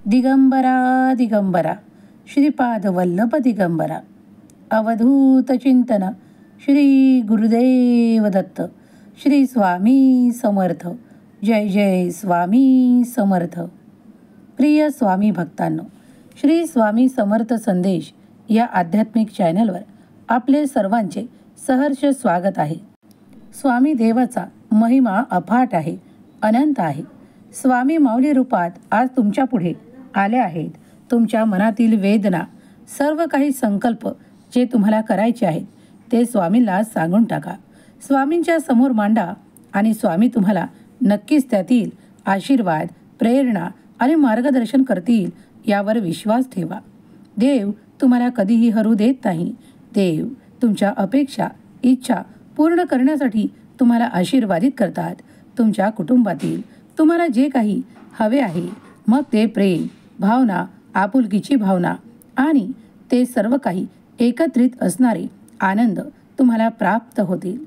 दिगंबरा दिगंबरा श्रीपाद वल्लभ दिगंबरा. अवधूत चिंतन श्री गुरुदेव दत्त. श्री स्वामी समर्थ. जय जय स्वामी समर्थ. प्रिय स्वामी भक्तांनो, श्री स्वामी समर्थ संदेश या आध्यात्मिक चॅनलवर आपले सर्वांचे सहर्ष स्वागत आहे. स्वामी देवाचा महिमा अफाट आहे, अनंत आहे. स्वामी माऊली रूपात आज तुमच्या पुढे आले आहेत. तुमच्या मनातील वेदना, सर्व काही संकल्प जे तुम्हाला करायचे आहेत ते स्वामींना सांगून टाका. स्वामींच्या समोर मांडा आणि स्वामी तुम्हाला नक्कीच त्यातील आशीर्वाद, प्रेरणा आणि मार्गदर्शन करतील यावर विश्वास ठेवा. देव तुम्हाला कधीही हरू देत नाही. देव तुमच्या अपेक्षा, इच्छा पूर्ण करण्यासाठी तुम्हाला आशीर्वादित करतात. तुमच्या कुटुंबातील तुम्हाला जे काही हवे आहे, मग ते प्रेम, भावना, आपुलकीची भावना आणि ते सर्व काही एकत्रित असणारे आनंद तुम्हाला प्राप्त होतील.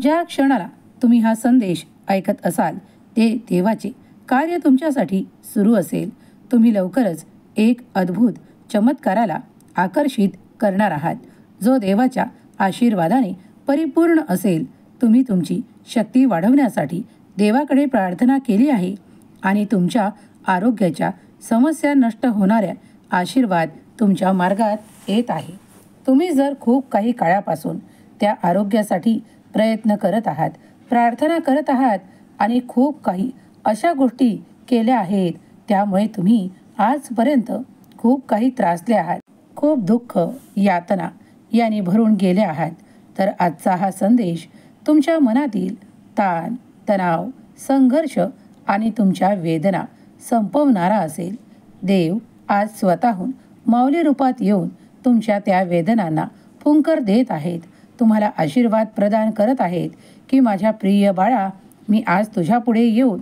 ज्या क्षणाला तुम्ही हा संदेश ऐकत असाल ते देवाचे कार्य तुमच्यासाठी सुरू असेल. तुम्ही लवकरच एक अद्भुत चमत्काराला आकर्षित करणार आहात, जो देवाच्या आशीर्वादाने परिपूर्ण असेल. तुम्ही तुमची शक्ती वाढवण्यासाठी देवाकडे प्रार्थना केली आहे आणि तुमच्या आरोग्याच्या समस्या नष्ट होणाऱ्या आशीर्वाद तुमच्या मार्गात येत आहे. तुम्ही जर खूप काही काळापासून त्या आरोग्यासाठी प्रयत्न करत आहात, प्रार्थना करत आहात आणि खूप काही अशा गोष्टी केल्या आहेत, त्यामुळे तुम्ही आजपर्यंत खूप काही त्रासले आहात, खूप दुःख, यातना याने भरून गेले आहात, तर आजचा हा संदेश तुमच्या मनातील ताण, तणाव, संघर्ष आणि तुमच्या वेदना संपवणारा असेल. देव आज स्वतःहून माऊली रूपात येऊन तुमच्या त्या वेदनांना फुंकर देत आहेत. तुम्हाला आशीर्वाद प्रदान करत आहेत की माझ्या प्रिय बाळा, मी आज तुझ्या पुढे येऊन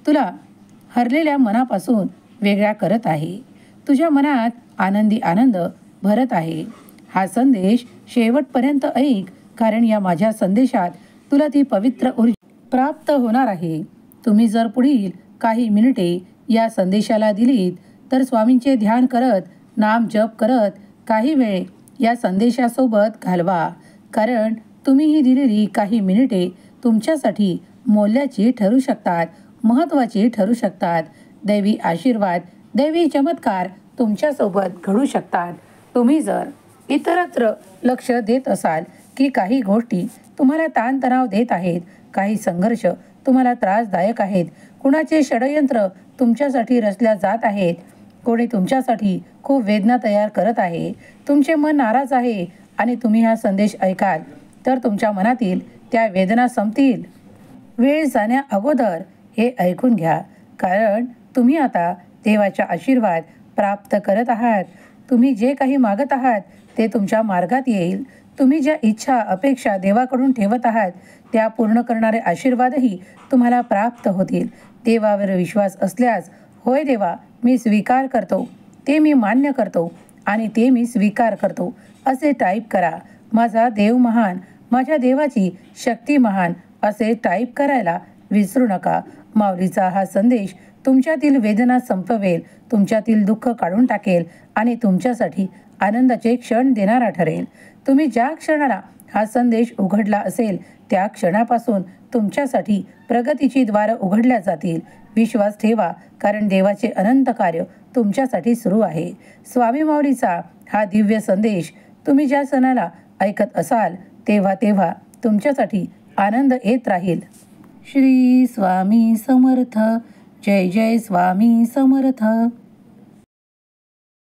तुला हरलेल्या मनापासून वेगळा करत आहे. तुझ्या मनात आनंदी आनंद भरत आहे. हा संदेश शेवटपर्यंत ऐक, कारण या माझ्या संदेशात तुला ती पवित्र ऊर्जा प्राप्त होणार आहे. तुम्ही जर पुढील काही मिनिटे या संदेशाला दिलीत तर स्वामींचे ध्यान करत, नाम जप करत काही वेळ या संदेशासोबत घालवा, कारण तुम्ही ही दिलेली काही मिनिटे तुमच्यासाठी मौल्याची ठरू शकतात, महत्त्वाची ठरू शकतात. दैवी आशीर्वाद, दैवी चमत्कार तुमच्यासोबत घडू शकतात. तुम्ही जर इतरत्र लक्ष देत असाल की काही गोष्टी तुम्हाला ताणतणाव देत आहेत, काही संघर्ष तुम्हाला त्रासदायक आहेत, कुणाचे षडयंत्र तुमच्यासाठी रचल्या जात आहेत, कोणी तुमच्यासाठी खूप वेदना तयार करत आहे, तुमचे मन नाराज आहे आणि तुम्ही हा संदेश ऐकाल तर तुमच्या मनातील त्या वेदना संपतील. वेळ जाण्या अगोदर हे ऐकून घ्या, कारण तुम्ही आता देवाचा आशीर्वाद प्राप्त करत आहात. तुम्ही जे काही मागत आहात ते तुमच्या मार्गात येईल. तुम्ही ज्या इच्छा, अपेक्षा देवाकडून ठेवत आहात त्या पूर्ण करणारे आशीर्वादही तुम्हाला प्राप्त होतील. देवावर विश्वास असल्यास, होय देवा मी स्वीकार करतो, ते मी मान्य करतो आणि ते मी स्वीकार करतो असे टाईप करा. माझा देव महान, माझ्या देवाची शक्ती महान असे टाईप करायला विसरू नका. माऊलीचा हा संदेश तुमच्यातील वेदना संपवेल, तुमच्यातील दुःख काढून टाकेल आणि तुमच्यासाठी आनंदाचे क्षण देणारा ठरेल. तुम्ही ज्या क्षणाला हा संदेश उघडला असेल त्या क्षणापासून तुमच्यासाठी प्रगतीची द्वारं उघडल्या जातील. विश्वास ठेवा, कारण देवाचे अनंत कार्य तुमच्यासाठी सुरू आहे. स्वामी माऊलीचा हा दिव्य संदेश तुम्ही ज्या सणाला ऐकत असाल तेव्हा तेव्हा तुमच्यासाठी आनंद येत राहील. श्री स्वामी समर्थ. जय जय स्वामी समर्थ.